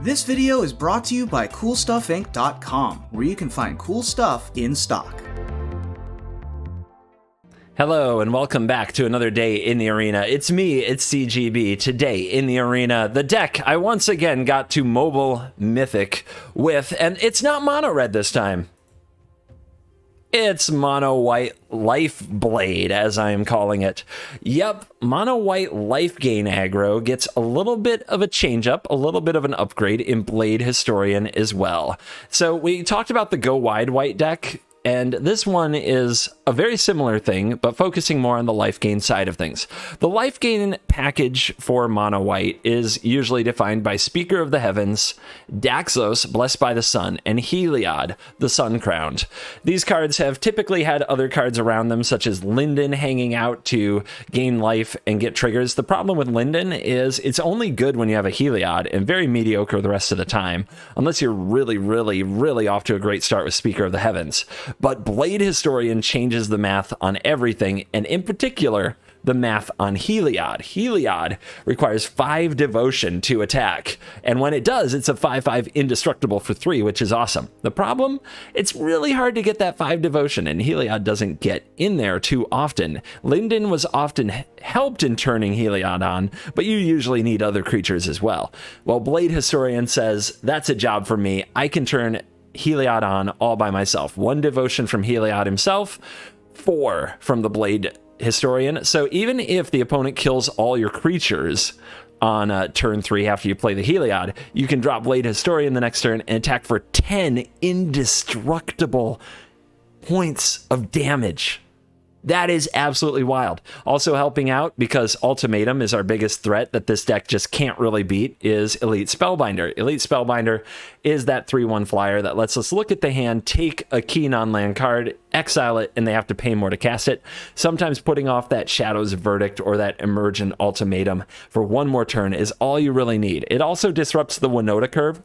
This video is brought to you by CoolStuffInc.com, where you can find cool stuff in stock. Hello and welcome back to another day in the arena. It's me, it's CGB. Today in the arena, the deck I once again got to mobile Mythic with, and it's not mono red this time. It's mono white Life Blade, as I am calling it. Yep, mono white Lifegain Aggro gets a little bit of a change up, a little bit of an upgrade in Blade Historian as well. So we talked about the Go Wide White deck, and this one is a very similar thing, but focusing more on the life gain side of things. The life gain package for mono white is usually defined by Speaker of the Heavens, Daxos, Blessed by the Sun, and Heliod, the Sun Crowned. These cards have typically had other cards around them, such as Linden hanging out to gain life and get triggers. The problem with Linden is it's only good when you have a Heliod and very mediocre the rest of the time, unless you're really off to a great start with Speaker of the Heavens. But Blade Historian changes the math on everything, and in particular, the math on Heliod. Heliod requires 5 devotion to attack, and when it does, it's a 5/5 indestructible for 3, which is awesome. The problem? It's really hard to get that 5 devotion, and Heliod doesn't get in there too often. Linden was often helped in turning Heliod on, but you usually need other creatures as well. Well, Blade Historian says, that's a job for me. I can turn Heliod on all by myself. 1 devotion from Heliod himself, 4 from the Blade Historian. So even if the opponent kills all your creatures on turn 3 after you play the Heliod, you can drop Blade Historian the next turn and attack for 10 indestructible points of damage. That is absolutely wild. Also helping out, because Ultimatum is our biggest threat that this deck just can't really beat, is Elite Spellbinder. Elite Spellbinder is that 3/1 flyer that lets us look at the hand, take a key non-land card, exile it, and they have to pay more to cast it. Sometimes putting off that Shadow's Verdict or that Emergent Ultimatum for 1 more turn is all you really need. It also disrupts the Winota curve.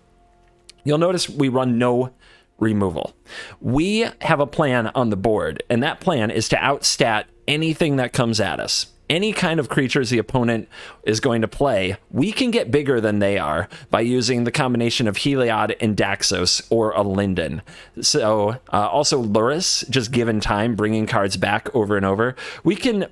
You'll notice we run no removal. We have a plan on the board, and that plan is to outstat anything that comes at us. Any kind of creatures the opponent is going to play, we can get bigger than they are by using the combination of Heliod and Daxos or a Linden. So also Luris, just given time, bringing cards back over and over, we can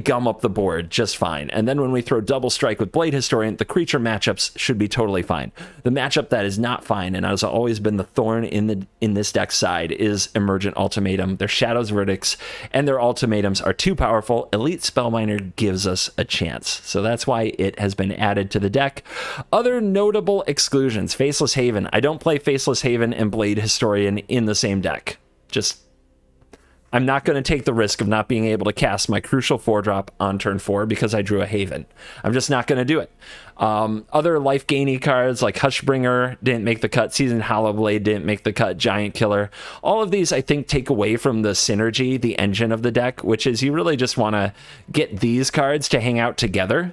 gum up the board just fine. And then when we throw double strike with Blade Historian, the creature matchups should be totally fine. The matchup that is not fine, and has always been the thorn in this deck's side, is Emergent Ultimatum. Their Shadow's Verdicts and their ultimatums are too powerful. Elite Spellbinder gives us a chance. So that's why it has been added to the deck. Other notable exclusions. Faceless Haven. I don't play Faceless Haven and Blade Historian in the same deck. I'm not going to take the risk of not being able to cast my crucial 4-drop on turn 4 because I drew a Haven. I'm just not going to do it. Other life-gainy cards like Hushbringer didn't make the cut. Seasoned Hollowblade didn't make the cut. Giant Killer. All of these, I think, take away from the synergy, the engine of the deck, which is you really just want to get these cards to hang out together.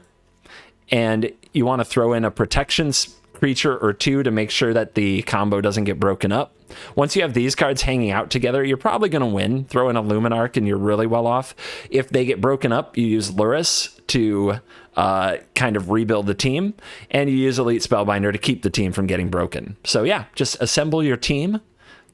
And you want to throw in a protection creature or 2 to make sure that the combo doesn't get broken up. Once you have these cards hanging out together, you're probably going to win. Throw in a Luminarch and you're really well off. If they get broken up, you use Luris to kind of rebuild the team, and you use Elite Spellbinder to keep the team from getting broken. So yeah, just assemble your team,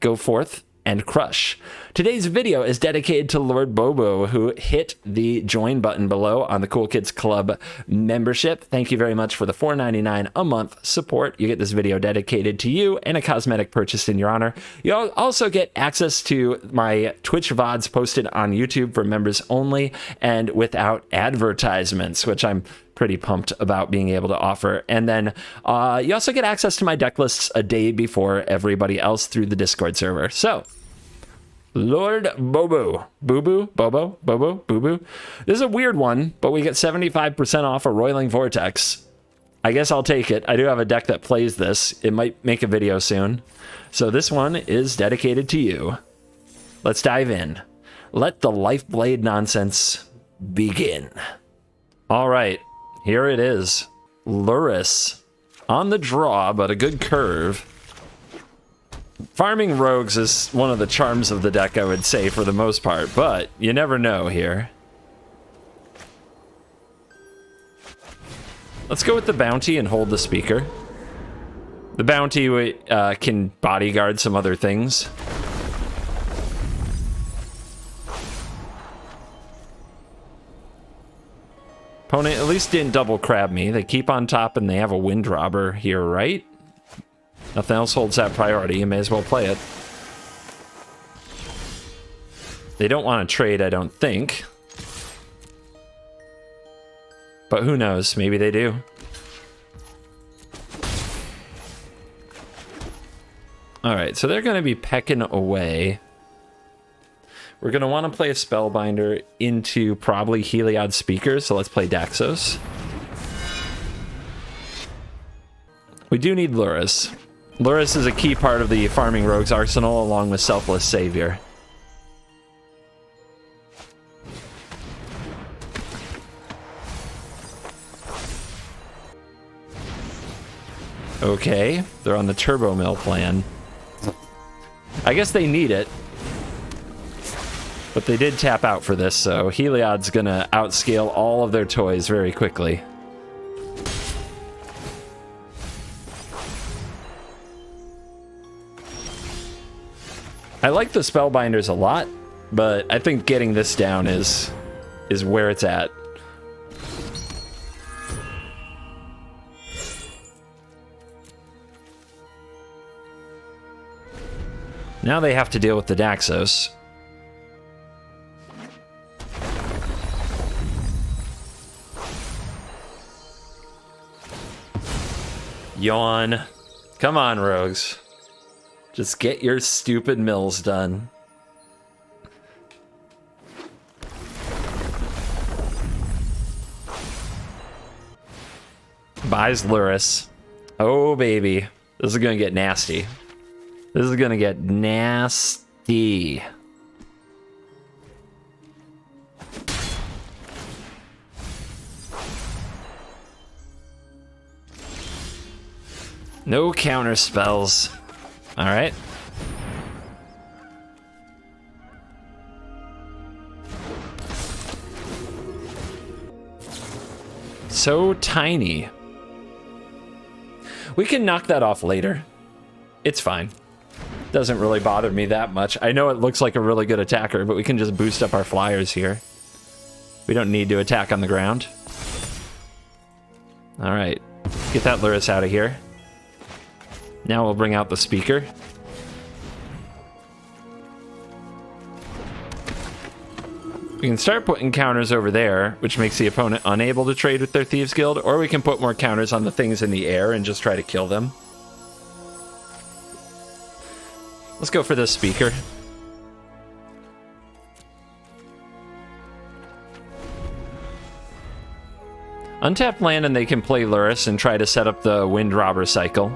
go forth, and crush. Today's video is dedicated to Lord Bobo, who hit the join button below on the Cool Kids Club membership. Thank you very much for the $4.99 a month support. You get this video dedicated to you and a cosmetic purchased in your honor. You'll also get access to my Twitch VODs posted on YouTube for members only and without advertisements, which I'm pretty pumped about being able to offer. And then you also get access to my deck lists a day before everybody else through the Discord server. So, Lord Bobo. Boo-boo? Bobo? Bobo? Boo-boo? This is a weird one, but we get 75% off a Roiling Vortex. I guess I'll take it. I do have a deck that plays this. It might make a video soon. So this one is dedicated to you. Let's dive in. Let the Lifeblade nonsense begin. All right. Here it is. Luris on the draw, but a good curve. Farming rogues is one of the charms of the deck, I would say, for the most part, but you never know here. Let's go with the bounty and hold the speaker. The bounty can bodyguard some other things. Opponent at least didn't double crab me. They keep on top and they have a wind robber here, right? Nothing else holds that priority. You may as well play it. They don't want to trade, I don't think. But who knows? Maybe they do. Alright, so they're going to be pecking away. We're going to want to play a Spellbinder into probably Heliod Speakers, so let's play Daxos. We do need Lurrus. Lurrus is a key part of the Farming Rogues arsenal, along with Selfless Savior. Okay, they're on the Turbo Mill plan. I guess they need it. But they did tap out for this, so Heliod's gonna outscale all of their toys very quickly. I like the Spellbinders a lot, but I think getting this down is where it's at. Now they have to deal with the Daxos. Yawn. Come on, rogues. Just get your stupid mills done. Buys Lurrus. Oh, baby. This is gonna get nasty. This is gonna get nasty. No counter spells. All right. So tiny. We can knock that off later. It's fine. Doesn't really bother me that much. I know it looks like a really good attacker, but we can just boost up our flyers here. We don't need to attack on the ground. All right. Get that Lurrus out of here. Now we'll bring out the speaker. We can start putting counters over there, which makes the opponent unable to trade with their Thieves Guild, or we can put more counters on the things in the air and just try to kill them. Let's go for this speaker. Untap land and they can play Lurrus and try to set up the Wind Robber cycle.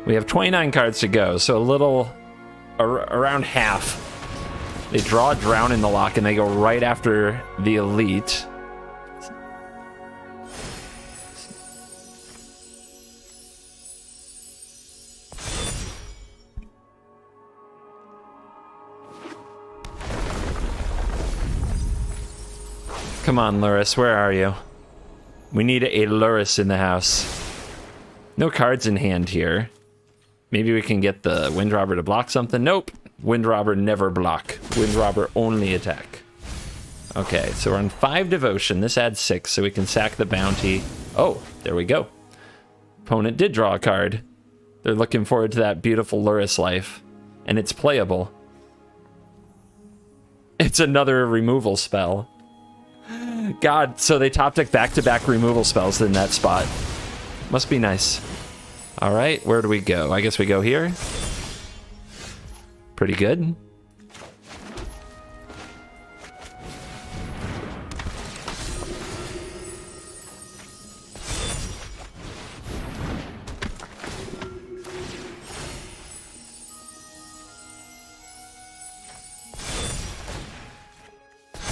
We have 29 cards to go, so a little, around half. They draw Drown in the Lock and they go right after the Elite. Come on, Lurrus, where are you? We need a Lurrus in the house. No cards in hand here. Maybe we can get the Wind Robber to block something. Nope. Wind Robber never block. Wind Robber only attack. Okay, so we're on 5 Devotion. This adds 6, so we can sack the bounty. Oh, there we go. Opponent did draw a card. They're looking forward to that beautiful Lurrus life. And it's playable. It's another removal spell. God, so they top deck back-to-back removal spells in that spot. Must be nice. All right, where do we go? I guess we go here. Pretty good.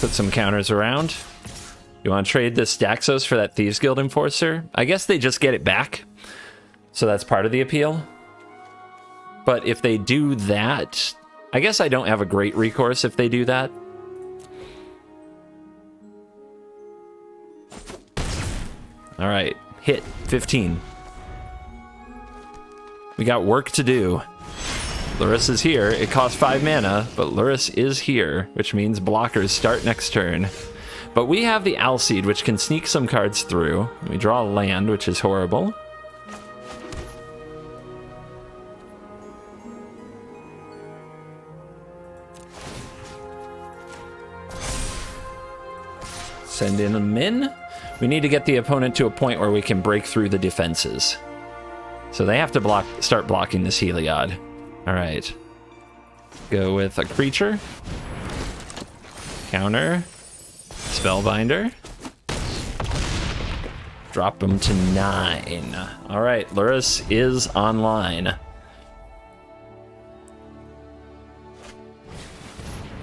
Put some counters around. You want to trade this Daxos for that Thieves Guild Enforcer? I guess they just get it back. So that's part of the appeal. But if they do that, I guess I don't have a great recourse if they do that. All right, hit 15. We got work to do. Lurrus is here. It costs 5 mana, but Lurrus is here, which means blockers start next turn. But we have the Alseed, which can sneak some cards through. We draw a land, which is horrible. Send in a min. We need to get the opponent to a point where we can break through the defenses. So they have to start blocking this Heliod. All right. Go with a creature. Counter. Spellbinder. Drop them to 9. All right, Lurrus is online.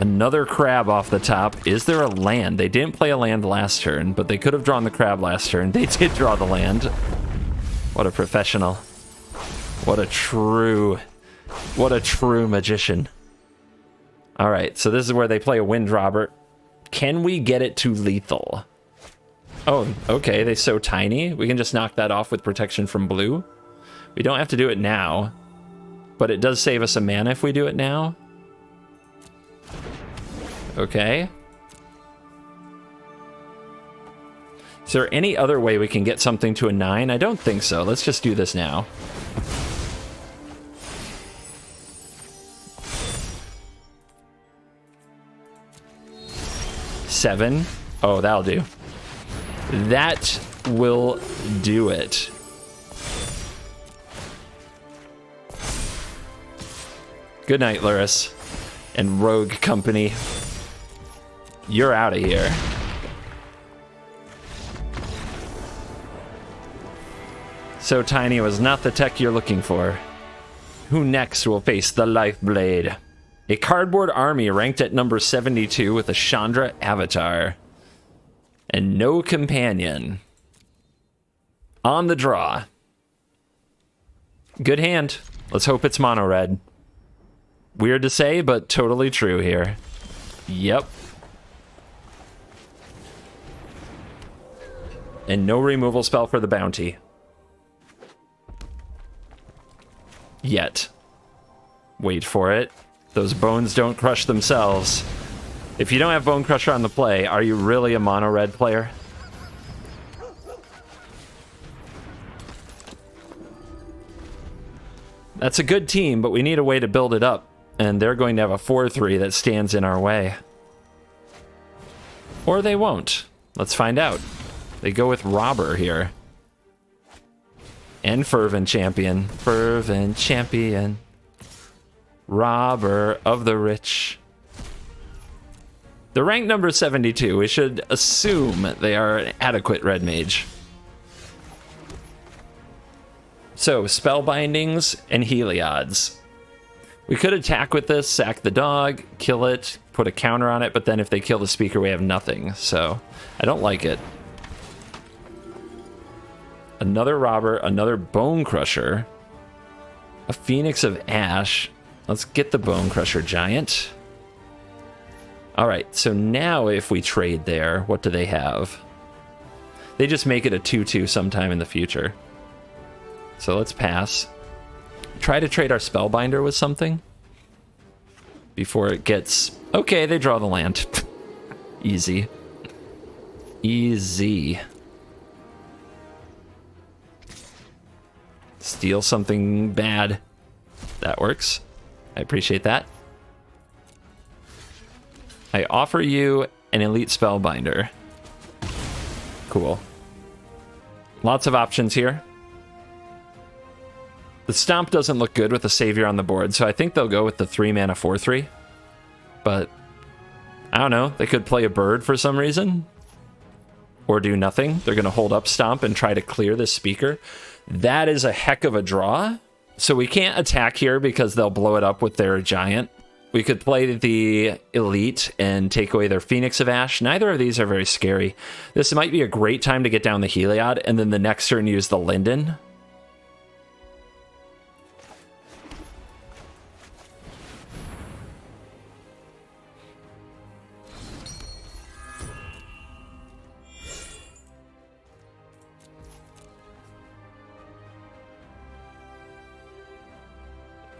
Another crab off the top. Is there a land? They didn't play a land last turn, but they could have drawn the crab last turn. They did draw the land. What a professional. What a true magician. All right, so this is where they play a Wind Robber. Can we get it to lethal? Oh, okay, they're so tiny. We can just knock that off with protection from blue. We don't have to do it now, but it does save us a mana if we do it now. Okay. Is there any other way we can get something to a 9? I don't think so. Let's just do this now. Seven. Oh, that'll do. That will do it. Good night, Lurrus and Rogue Company. You're out of here. So tiny was not the tech you're looking for. Who next will face the Lifeblade? A cardboard army ranked at number 72 with a Chandra avatar. And no companion. On the draw. Good hand. Let's hope it's mono red. Weird to say, but totally true here. Yep. And no removal spell for the bounty. Yet. Wait for it. Those bones don't crush themselves. If you don't have Bone Crusher on the play, are you really a mono red player? That's a good team, but we need a way to build it up. And they're going to have a 4/3 that stands in our way. Or they won't. Let's find out. They go with Robber here. And Fervent Champion. Fervent Champion. Robber of the Rich. They're ranked number 72. We should assume they are an adequate red mage. So, Spellbindings and Heliods. We could attack with this, sack the dog, kill it, put a counter on it, but then if they kill the speaker, we have nothing. So, I don't like it. Another Robber, another Bone Crusher, a Phoenix of Ash. Let's get the Bone Crusher Giant. All right, so now if we trade there, what do they have? They just make it a 2/2 sometime in the future. So let's pass. Try to trade our Spellbinder with something before it gets... Okay, they draw the land. Easy. Easy. Steal something bad. That works. I appreciate that. I offer you an Elite Spellbinder. Cool. Lots of options here. The Stomp doesn't look good with a Savior on the board, so I think they'll go with the 3-mana 4/3. But, I don't know. They could play a bird for some reason. Or do nothing. They're going to hold up Stomp and try to clear this speaker. That is a heck of a draw. So we can't attack here because they'll blow it up with their Giant. We could play the Elite and take away their Phoenix of Ash. Neither of these are very scary. This might be a great time to get down the Heliod, and then the next turn use the Linden.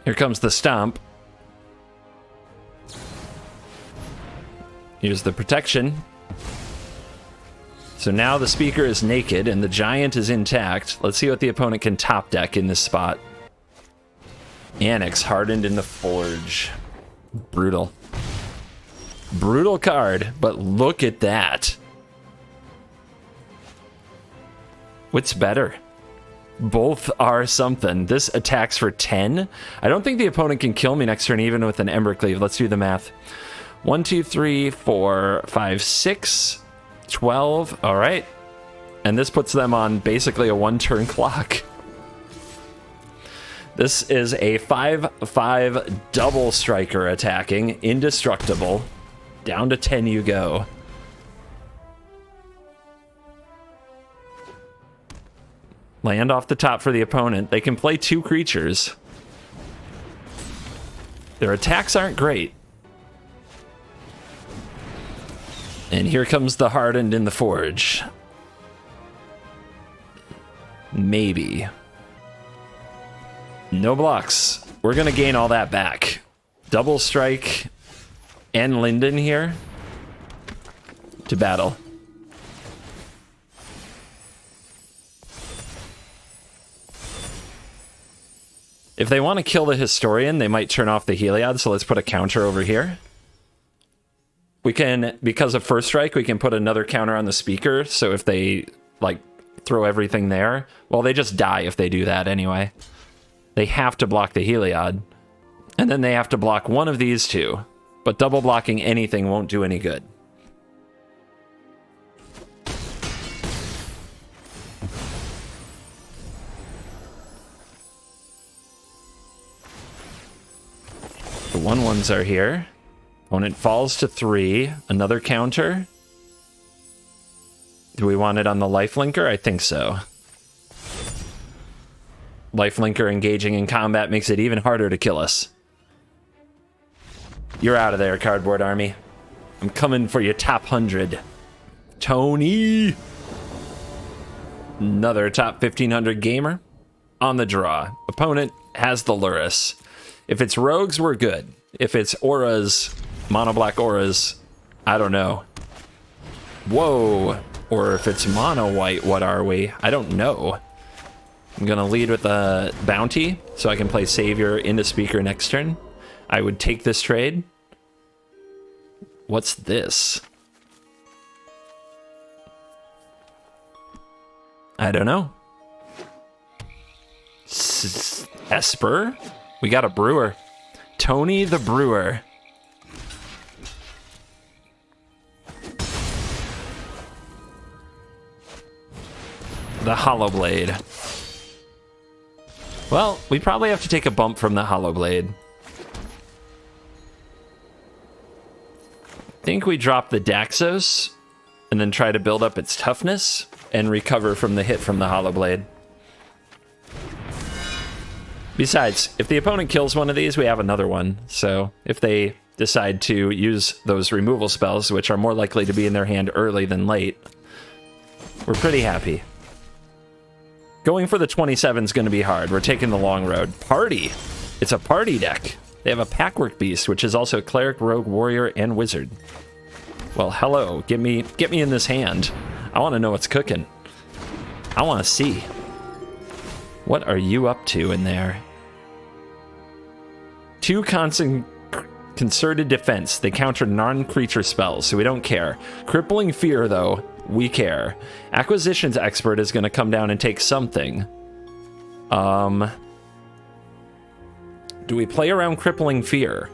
Here comes the stomp. Here's the protection. So now the speaker is naked and the giant is intact. Let's see what the opponent can top deck in this spot. Annex, Hardened in the Forge. Brutal. Brutal card, but look at that. What's better? Both are something. This attacks for 10. I don't think the opponent can kill me next turn even with an Ember Cleave. Let's do the math. 1, 2, 3, 4, 5, 6, 12. All right. And this puts them on basically a 1-turn clock. This is a 5/5 double striker attacking, indestructible. Down to 10 you go. Land off the top for the opponent. They can play 2 creatures. Their attacks aren't great. And here comes the Hardened in the Forge. Maybe. No blocks. We're going to gain all that back. Double strike and Linden here to battle. If they want to kill the Historian, they might turn off the Heliod, so let's put a counter over here. We can, because of First Strike, we can put another counter on the speaker, so if they, like, throw everything there, well, they just die if they do that anyway. They have to block the Heliod, and then they have to block one of these two, but double blocking anything won't do any good. The 1/1s are here. Opponent falls to 3. Another counter. Do we want it on the lifelinker? I think so. Lifelinker engaging in combat makes it even harder to kill us. You're out of there, Cardboard Army. I'm coming for your top 100. Tony! Another top 1500 gamer on the draw. Opponent has the Lurrus. If it's rogues, we're good. If it's auras, mono black auras, I don't know. Whoa. Or if it's mono white, what are we? I don't know. I'm gonna lead with a bounty so I can play Savior into Speaker next turn. I would take this trade. What's this? I don't know. Esper? We got a Brewer. Tony the Brewer. The Hollow Blade. Well, we probably have to take a bump from the Hollow Blade. I think we drop the Daxos and then try to build up its toughness and recover from the hit from the Hollow Blade. Besides, if the opponent kills one of these, we have another one. So if they decide to use those removal spells, which are more likely to be in their hand early than late, we're pretty happy. Going for the 27 is going to be hard. We're taking the long road. Party! It's a party deck. They have a Packwork Beast, which is also Cleric, Rogue, Warrior, and Wizard. Well, hello. Get me in this hand. I want to know what's cooking. I want to see. What are you up to in there? 2 constant concerted defense. They counter non-creature spells, so we don't care. Crippling Fear, though, we care. Acquisitions Expert is going to come down and take something. Do we play around Crippling Fear?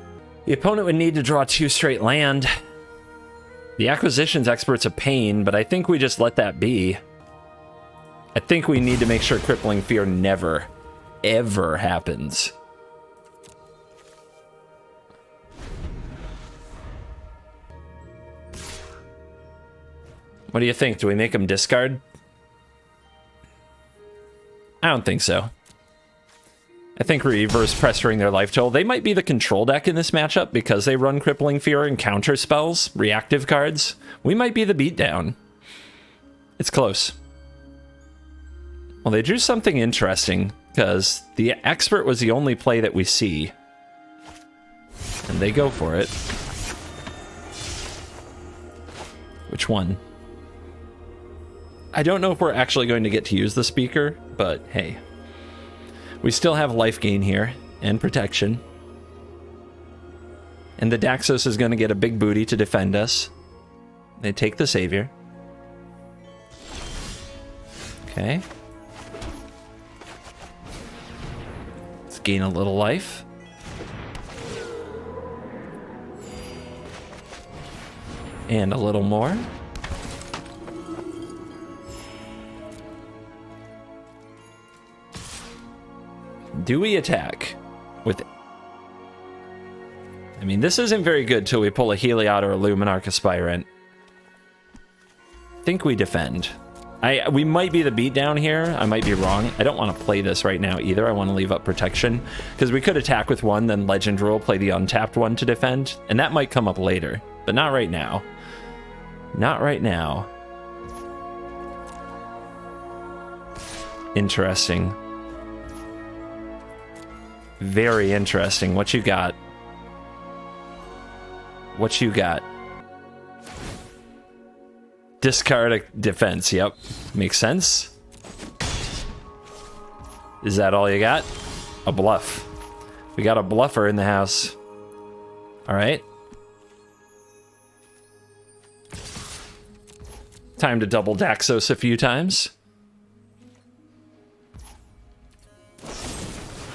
The opponent would need to draw 2 straight land. The Acquisitions Expert's a pain, but I think we just let that be. I think we need to make sure Crippling Fear never, ever happens. What do you think? Do we make them discard? I don't think so. I think reverse pressuring their life total. They might be the control deck in this matchup because they run Crippling Fear and counter spells, reactive cards. We might be the beatdown. It's close. Well, they drew something interesting. because the expert was the only play that we see. And they go for it. Which one? I don't know if we're actually going to get to use the speaker, but hey. We still have life gain here, and protection. And the Daxos is going to get a big booty to defend us. They take the Savior. Okay. Let's gain a little life. And a little more. Do we attack with... I mean, this isn't very good till we pull a Heliod or a Luminarch Aspirant. I think we defend. We might be the beatdown here. I might be wrong. I don't want to play this right now either. I want to leave up protection. Because we could attack with one, then Legend Rule, play the untapped one to defend. And that might come up later. But not right now. Not right now. Interesting. Very interesting. What you got? What you got? Discard a defense. Yep. Makes sense. Is that all you got? A bluff. We got a bluffer in the house. All right. Time to double Daxos a few times.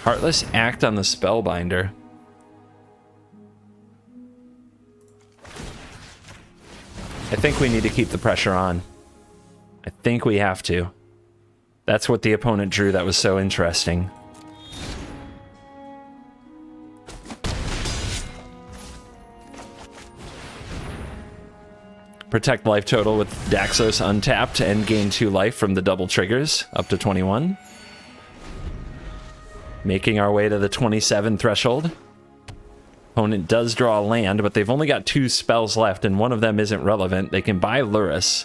Heartless Act on the Spellbinder. I think we need to keep the pressure on. I think we have to. That's what the opponent drew that was so interesting. Protect life total with Daxos untapped and gain 2 life from the double triggers, up to 21. Making our way to the 27 threshold. Opponent does draw a land, but they've only got 2 spells left, and one of them isn't relevant. They can buy Lurrus.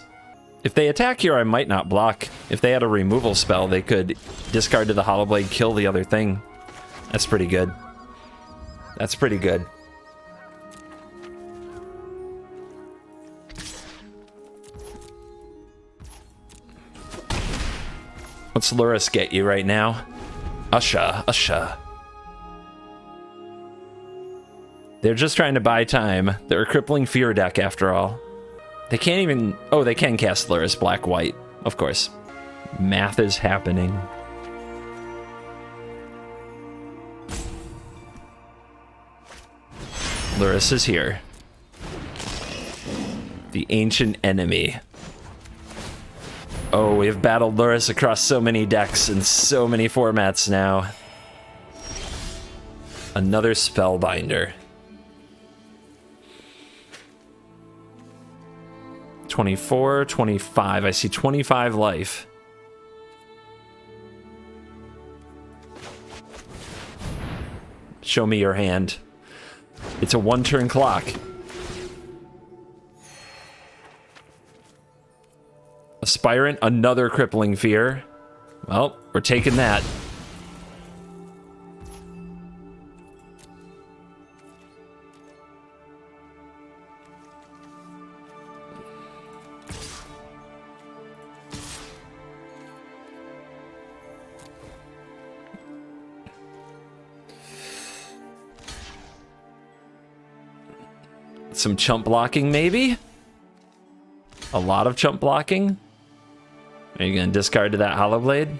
If they attack here, I might not block. If they had a removal spell, they could discard to the Hollowblade, kill the other thing. That's pretty good. That's pretty good. What's Lurrus get you right now? Usha. They're just trying to buy time. They're a crippling fear deck after all. They can't even... Oh, they can cast Lurrus black-white. Of course. Math is happening. Lurrus is here. The ancient enemy. Oh, we have battled Lurrus across so many decks and so many formats now. Another Spellbinder. 24, 25. I see 25 life. Show me your hand. It's a 1-turn clock. Aspirant, another crippling fear. Well, we're taking that. Some chump blocking, maybe? A lot of chump blocking? Are you going to discard to that Hollowblade?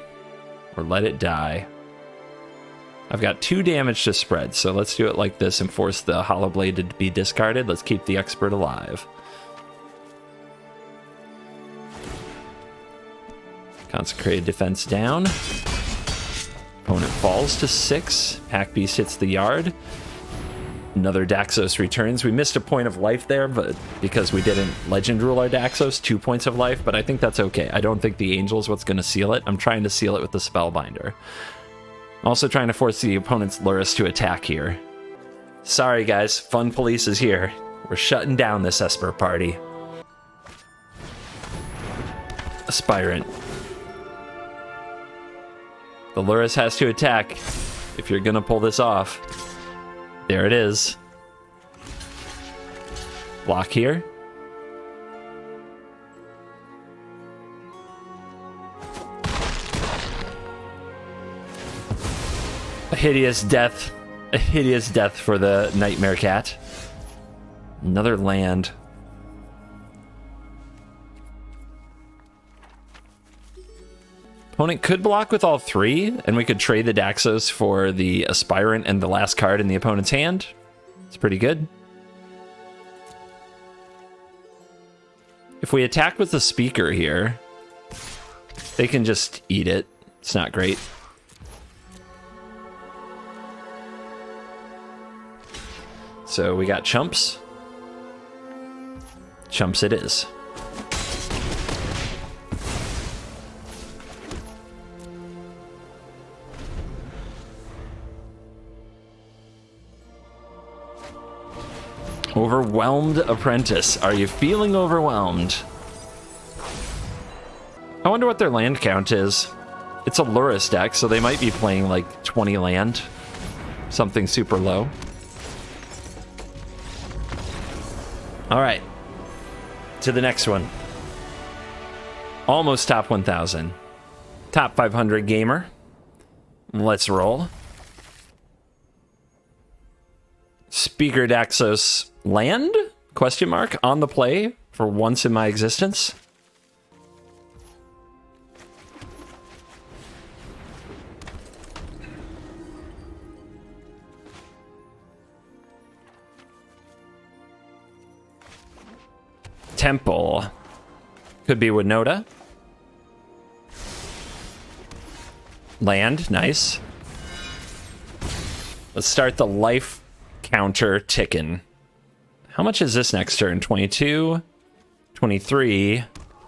Or let it die? I've got 2 damage to spread, so let's do it like this and force the Hollowblade to be discarded. Let's keep the expert alive. Consecrated defense down. Opponent falls to 6. Pack Beast hits the yard. Another Daxos returns. We missed a point of life there, but because we didn't Legend Rule our Daxos, 2 points of life, but I think that's okay. I don't think the Angel is what's going to seal it. I'm trying to seal it with the Spellbinder. I'm also trying to force the opponent's Lurrus to attack here. Sorry guys, Fun Police is here. We're shutting down this Esper party. Aspirant. The Lurrus has to attack if you're gonna pull this off. There it is. Block here. A hideous death. A hideous death for the Nightmare Cat. Another land. Opponent could block with all three, and we could trade the Daxos for the Aspirant and the last card in the opponent's hand. It's pretty good. If we attack with the Speaker here, they can just eat it. It's not great. So we got Chumps. Chumps it is. Overwhelmed Apprentice. Are you feeling overwhelmed? I wonder what their land count is. It's a Lurrus deck, so they might be playing like 20 land. Something super low. Alright. To the next one. Almost top 1,000. Top 500 gamer. Let's roll. Speaker Daxos land? Question mark on the play for once in my existence. Temple. Could be Winota. Land, nice. Let's start the life counter ticking. How much is this next turn? 22, 23,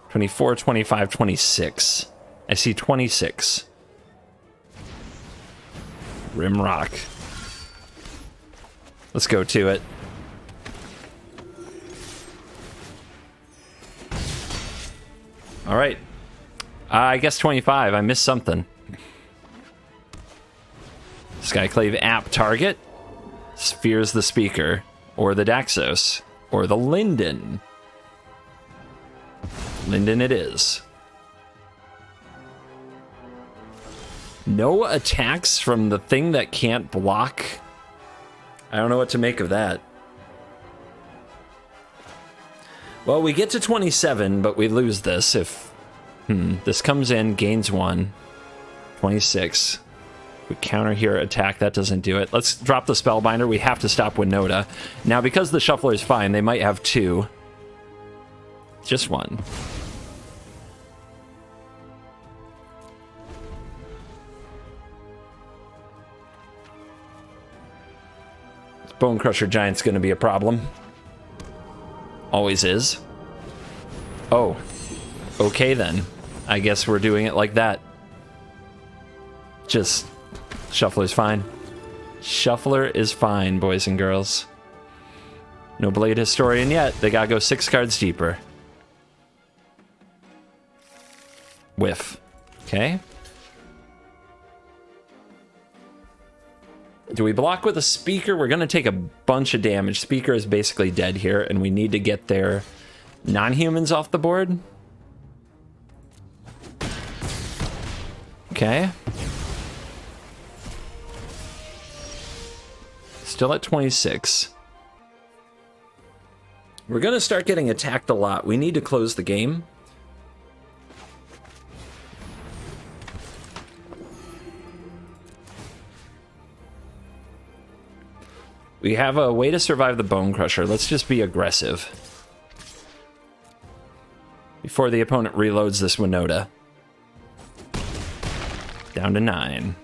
24, 25, 26. I see 26. Rimrock. Let's go to it. All right. I guess 25. I missed something. Skyclave app target. Spheres the Speaker. Or the Daxos. Or the Linden. Linden it is. No attacks from the thing that can't block. I don't know what to make of that. Well, we get to 27, but we lose this if... This comes in, gains 1. 26. We counter here, attack, that doesn't do it. Let's drop the Spellbinder. We have to stop Winota. Now, because the Shuffler is fine, they might have 2. Just 1. This Bone Crusher Giant's going to be a problem. Always is. Oh. Okay, then. I guess we're doing it like that. Just... Shuffler's fine. Shuffler is fine, boys and girls. No Blade Historian yet. They gotta go 6 cards deeper. Whiff. Okay. Do we block with a Speaker? We're gonna take a bunch of damage. Speaker is basically dead here, and we need to get their non-humans off the board. Okay. Still at 26. We're gonna start getting attacked a lot. We need to close the game. We have a way to survive the Bone Crusher. Let's just be aggressive. Before the opponent reloads this Winota. Down to 9.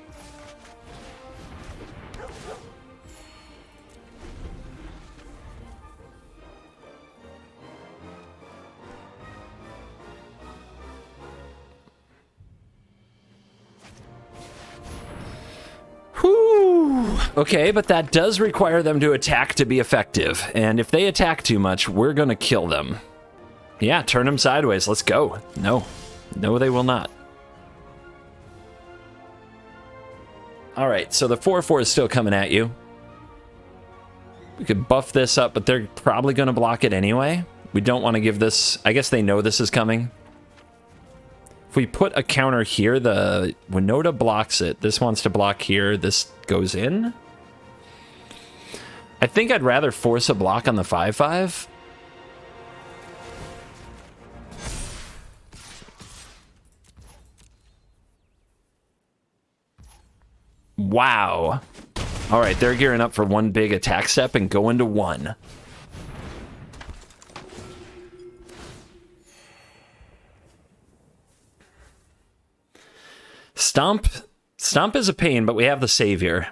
Whew. Okay, but that does require them to attack to be effective. And if they attack too much, we're gonna kill them. Yeah, turn them sideways. Let's go. No. No, they will not. All right, so the 4/4 is still coming at you. We could buff this up, but they're probably going to block it anyway. We don't want to give this... I guess they know this is coming. If we put a counter here, the Winota blocks it. This wants to block here. This goes in. I think I'd rather force a block on the 5/5. Wow. All right, they're gearing up for one big attack step and go into one. Stomp. Stomp is a pain, but we have the Savior.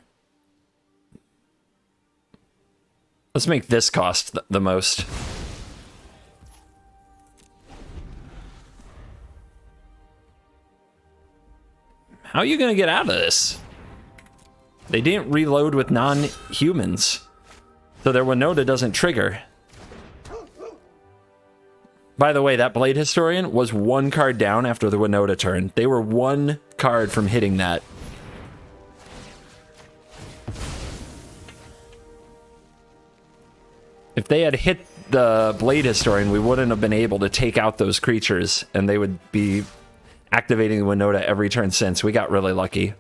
Let's make this cost the most. How are you going to get out of this? They didn't reload with non-humans, so their Winota doesn't trigger. By the way, that Blade Historian was one card down after the Winota turn. They were one card from hitting that. If they had hit the Blade Historian, we wouldn't have been able to take out those creatures, and they would be activating the Winota every turn since. We got really lucky.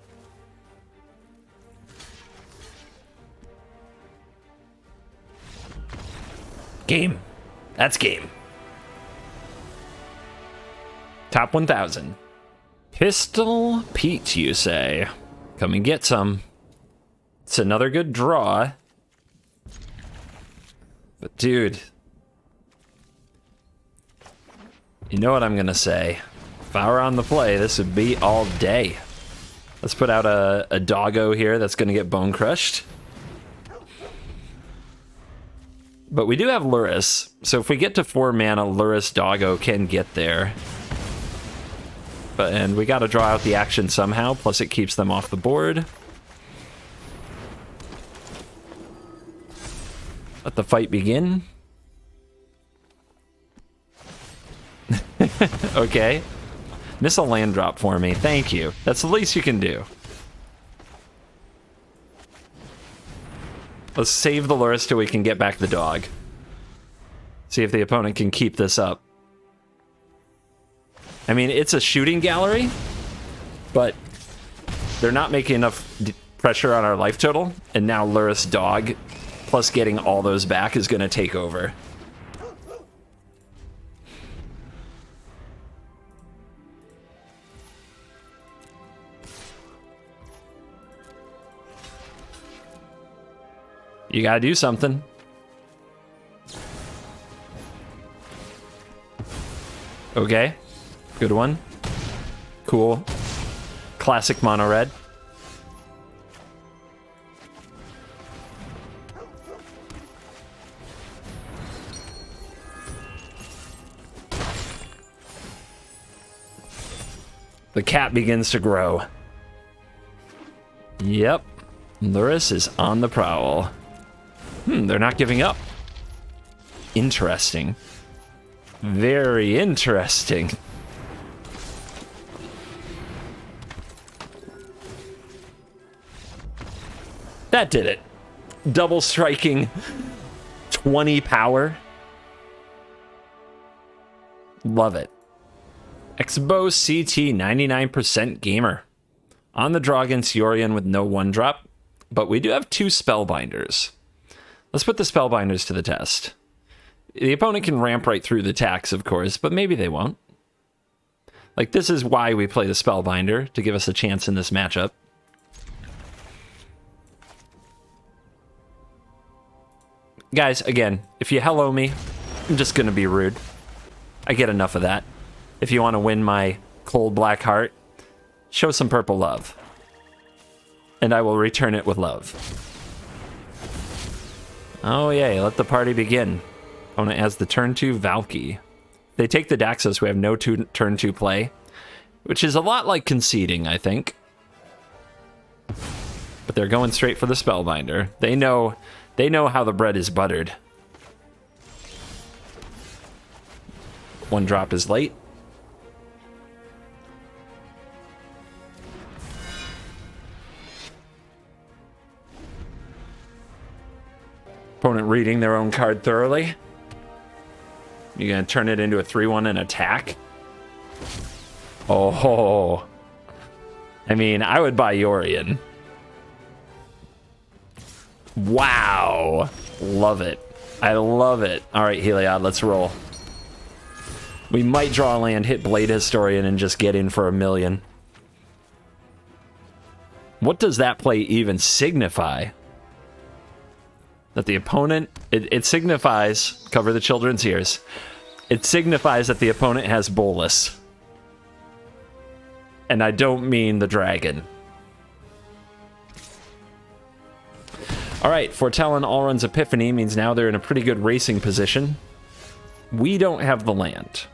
Game. That's game. Top 1,000. Pistol Pete, you say? Come and get some. It's another good draw. But dude, you know what I'm gonna say. If I were on the play, this would be all day. Let's put out a doggo here that's gonna get bone crushed. But we do have Lurrus, so if we get to 4 mana, Lurrus Doggo can get there. And we gotta draw out the action somehow, plus it keeps them off the board. Let the fight begin. Okay. Miss a land drop for me, thank you. That's the least you can do. Let's save the Lurrus till we can get back the dog. See if the opponent can keep this up. I mean, it's a shooting gallery, but they're not making enough pressure on our life total, and now Lurrus Dog, plus getting all those back, is going to take over. You gotta do something. Okay. Good one. Cool. Classic mono red. The cat begins to grow. Yep. Lurrus is on the prowl. They're not giving up. Interesting. Very interesting. That did it. Double striking 20 power. Love it. Expo CT 99% gamer. On the draw against Yorion with no 1-drop, but we do have 2 Spellbinders. Let's put the Spellbinders to the test. The opponent can ramp right through the tax, of course, but maybe they won't. Like, this is why we play the Spellbinder, to give us a chance in this matchup. Guys, again, if you hello me, I'm just gonna be rude. I get enough of that. If you want to win my cold black heart, show some purple love. And I will return it with love. Oh yay, let the party begin. Opponent has the turn 2 Valky. They take the Daxos, we have no turn 2 play, which is a lot like conceding, I think. But they're going straight for the Spellbinder. They know how the bread is buttered. 1-drop is late. opponent reading their own card thoroughly. You're going to turn it into a 3-1 and attack? Oh. I mean, I would buy Yorion. Wow. Love it. I love it. All right, Heliod, let's roll. We might draw a land, hit Blade Historian, and just get in for $1 million. What does that play even signify? That the opponent... It signifies... Cover the children's ears. It signifies that the opponent has Bolus. And I don't mean the dragon. Alright, foretelling Alrund's Epiphany means now they're in a pretty good racing position. We don't have the land.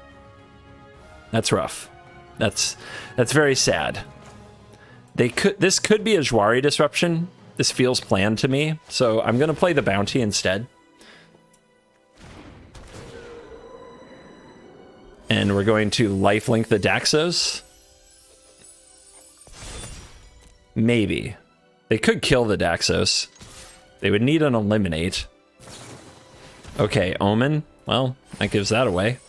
That's rough. That's very sad. This could be a Jwari disruption. This feels planned to me, so I'm going to play the bounty instead. And we're going to lifelink the Daxos. Maybe. They could kill the Daxos. They would need an eliminate. Okay, Omen. Well, that gives that away.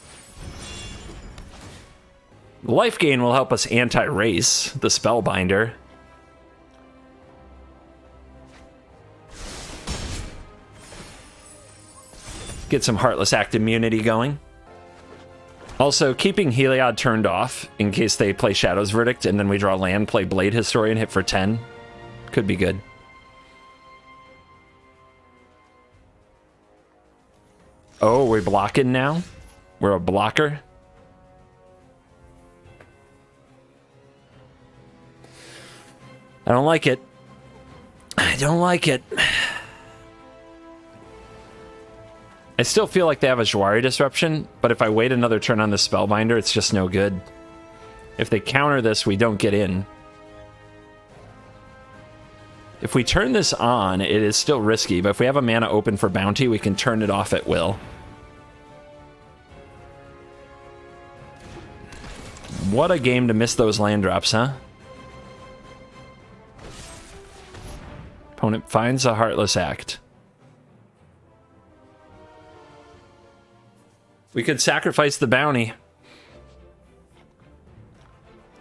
Lifegain will help us anti-race, the Spellbinder. Get some Heartless Act immunity going. Also, keeping Heliod turned off in case they play Shadow's Verdict and then we draw land, play Blade Historian, hit for 10. Could be good. Oh, we're blocking now? We're a blocker? I don't like it. I don't like it. I still feel like they have a Jwari disruption, but if I wait another turn on the Spellbinder, it's just no good. If they counter this, we don't get in. If we turn this on, it is still risky, but if we have a mana open for bounty, we can turn it off at will. What a game to miss those land drops, huh? Opponent finds a Heartless Act. We could sacrifice the bounty.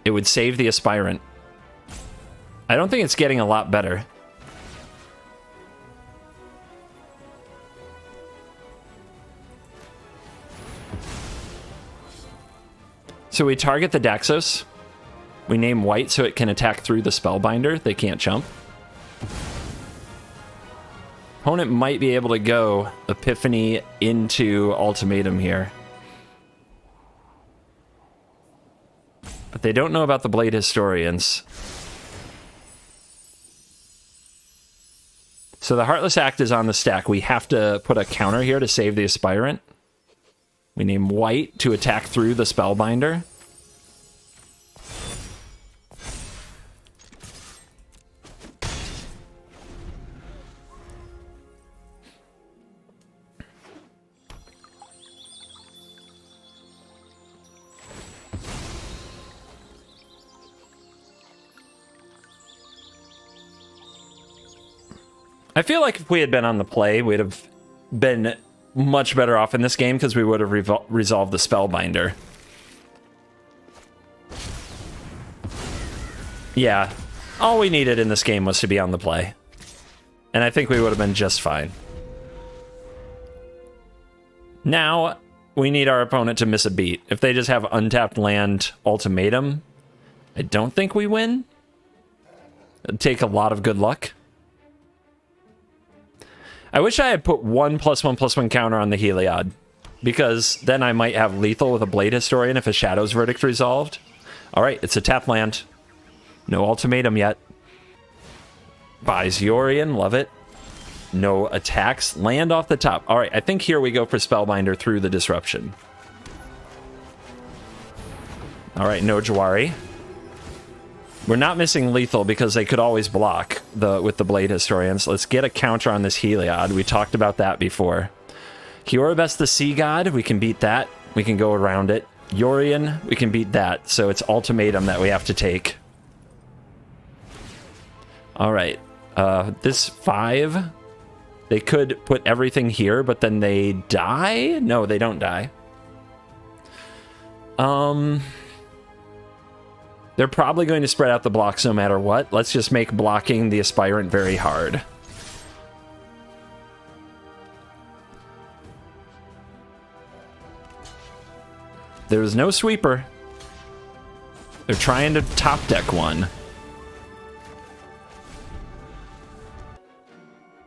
It would save the Aspirant. I don't think it's getting a lot better. So we target the Daxos. We name white so it can attack through the Spellbinder. They can't jump. Opponent might be able to go Epiphany into Ultimatum here. But they don't know about the Blade Historians. So the Heartless Act is on the stack. We have to put a counter here to save the Aspirant. We name white to attack through the Spellbinder. I feel like if we had been on the play, we'd have been much better off in this game because we would have resolved the Spellbinder. Yeah, all we needed in this game was to be on the play. And I think we would have been just fine. Now, we need our opponent to miss a beat. If they just have untapped land Ultimatum, I don't think we win. It'd take a lot of good luck. I wish I had put 1/1/1/1 counter on the Heliod, because then I might have lethal with a Blade Historian if a Shadow's Verdict resolved. Alright, it's a tap land. No Ultimatum yet. Buys Yorion, love it. No attacks, land off the top. Alright, I think here we go for Spellbinder through the disruption. Alright, no Jwari. We're not missing lethal because they could always block with the Blade Historians. Let's get a counter on this Heliod. We talked about that before. Kioribes the Sea God, we can beat that. We can go around it. Yorion, we can beat that. So it's Ultimatum that we have to take. All right. This 5 They could put everything here, but then they die? No, they don't die. They're probably going to spread out the blocks no matter what. Let's just make blocking the Aspirant very hard. There was no sweeper. They're trying to top deck one.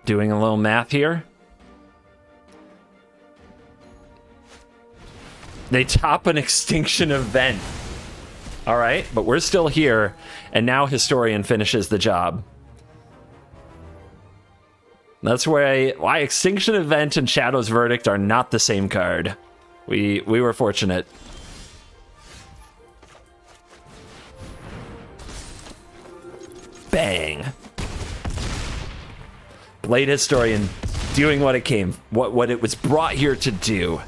Doing a little math here. They top an extinction event. All right, but we're still here, and now Historian finishes the job. That's why Extinction Event and Shadow's Verdict are not the same card. We were fortunate. Bang. Blade Historian doing what it was brought here to do.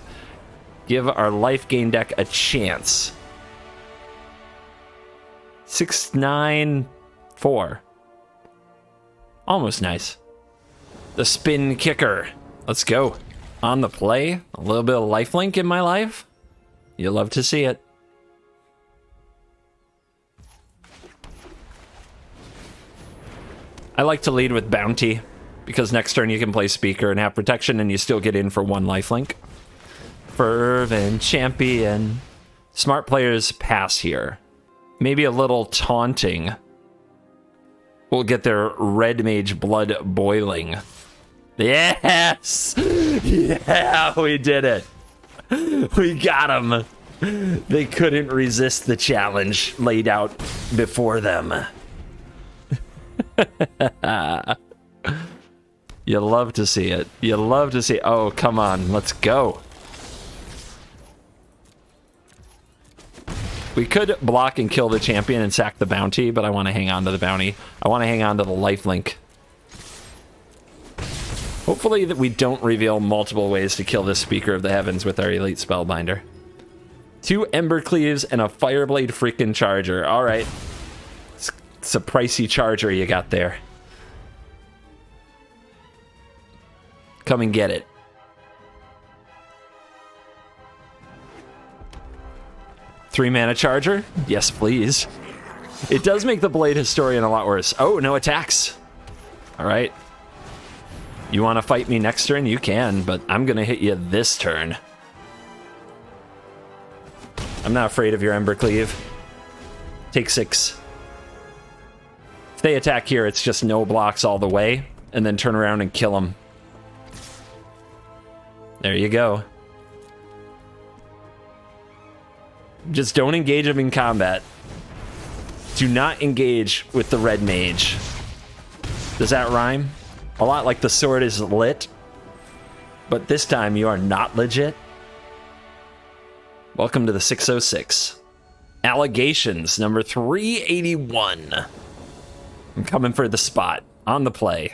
Give our Lifegain deck a chance. 6-9-4. Almost nice. The spin kicker. Let's go. On the play. A little bit of lifelink in my life. You love to see it. I like to lead with Bounty, because next turn you can play Speaker and have protection, and you still get in for 1 lifelink. Fervent Champion. Smart players pass here. Maybe a little taunting. We'll get their Red Mage blood boiling. Yes! Yeah, we did it. We got them. They couldn't resist the challenge laid out before them. You love to see it. You love to see it. Oh, come on. Let's go. We could block and kill the champion and sack the bounty, but I want to hang on to the bounty. I want to hang on to the lifelink. Hopefully that we don't reveal multiple ways to kill this Speaker of the Heavens with our Elite Spellbinder. 2 Embercleaves and a Fireblade freaking Charger. All right. It's a pricey charger you got there. Come and get it. Three mana charger? Yes, please. It does make the Blade Historian a lot worse. Oh, no attacks. All right. You want to fight me next turn? You can, but I'm going to hit you this turn. I'm not afraid of your Embercleave. Take 6. If they attack here, it's just no blocks all the way, and then turn around and kill them. There you go. Just don't engage them in combat. Do not engage with the Red Mage. Does that rhyme? A lot like the sword is lit, but this time you are not legit. Welcome to the 606. Allegations, number 381. I'm coming for the spot. On the play.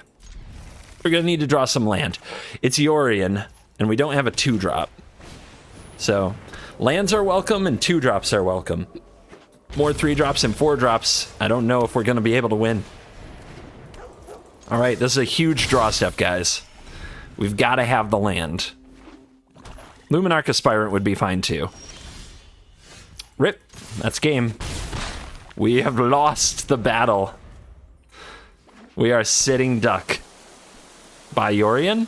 We're going to need to draw some land. It's Yorion, and we don't have a 2-drop. So, lands are welcome, and 2-drops are welcome. More 3-drops and 4-drops. I don't know if we're going to be able to win. All right, this is a huge draw step, guys. We've got to have the land. Luminarch Aspirant would be fine, too. Rip. That's game. We have lost the battle. We are sitting duck. By Yorion?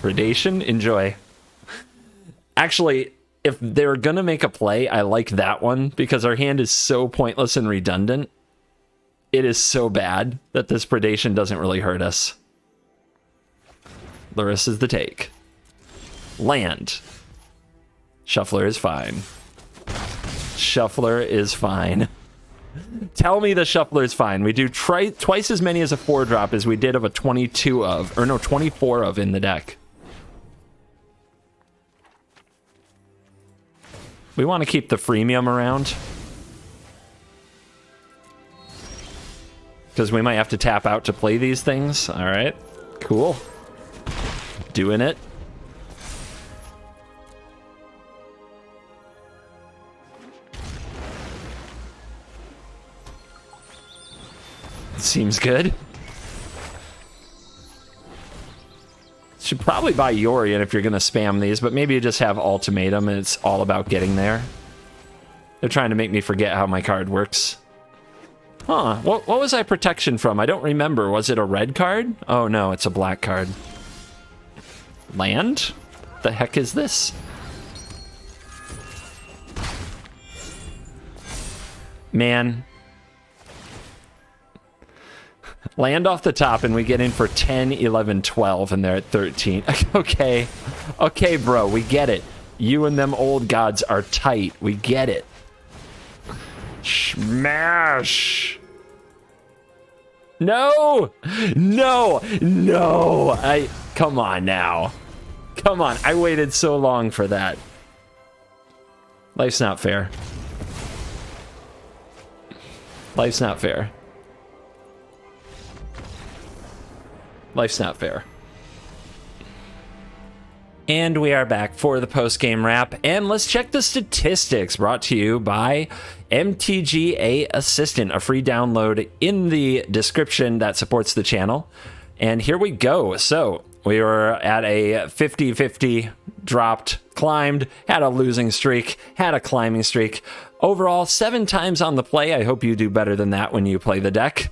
Predation? Enjoy. Actually, if they're gonna make a play, I like that one because our hand is so pointless and redundant. It is so bad that this predation doesn't really hurt us. Luris is the take. Land. Shuffler is fine. Shuffler is fine. Tell me the Shuffler is fine. We do twice as many as a 4-drop as we did of a 22 of, or no, 24 of in the deck. We want to keep the freemium around. Because we might have to tap out to play these things. All right, cool. Doing it. Seems good. Should probably buy Yorion if you're going to spam these, but maybe you just have Ultimatum and it's all about getting there. They're trying to make me forget how my card works. Huh, what was I protection from? I don't remember. Was it a red card? Oh no, it's a black card. Land? The heck is this? Man. Land off the top and we get in for 10, 11, 12 and they're at 13. Okay. Okay, bro, we get it. You and them old gods are tight. We get it. Smash! No! No! No! Come on now. Come on, I waited so long for that. Life's not fair. Life's not fair. Life's not fair. And we are back for the post-game wrap, and let's check the statistics brought to you by MTG Assistant, a free download in the description that supports the channel. And here we go. So we were at a 50-50, dropped, climbed, had a losing streak, had a climbing streak. Overall, 7 times on the play. I hope you do better than that when you play the deck.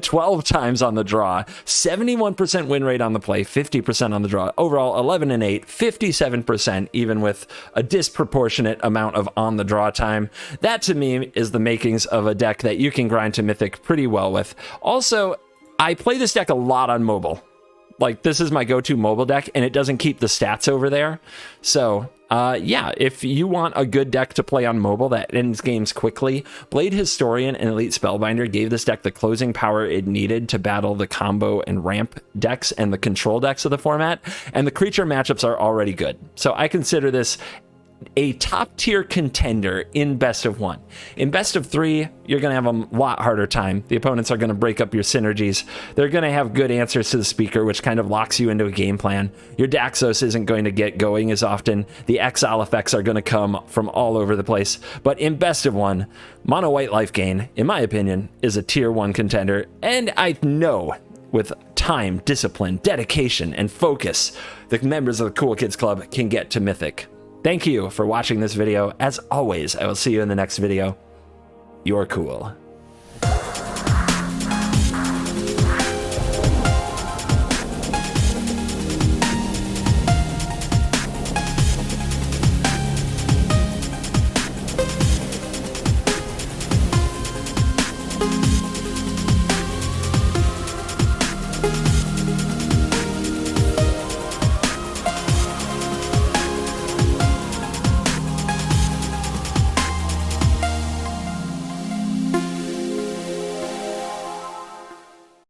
12 times on the draw. 71% win rate on the play, 50% on the draw. Overall, 11 and 8, 57%, even with a disproportionate amount of on the draw time. That to me is the makings of a deck that you can grind to Mythic pretty well with. Also, I play this deck a lot on mobile. Like, this is my go-to mobile deck, and it doesn't keep the stats over there. So, yeah, if you want a good deck to play on mobile that ends games quickly, Blade Historian and Elite Spellbinder gave this deck the closing power it needed to battle the combo and ramp decks and the control decks of the format, and the creature matchups are already good. So I consider this a top-tier contender in best of 1. In best of 3, you're going to have a lot harder time. The opponents are going to break up your synergies. They're going to have good answers to the speaker, which kind of locks you into a game plan. Your Daxos isn't going to get going as often. The exile effects are going to come from all over the place. But in best of 1, Mono White Lifegain, in my opinion, is a tier 1 contender. And I know with time, discipline, dedication, and focus, the members of the Cool Kids Club can get to Mythic. Thank you for watching this video. As always, I will see you in the next video. You're cool.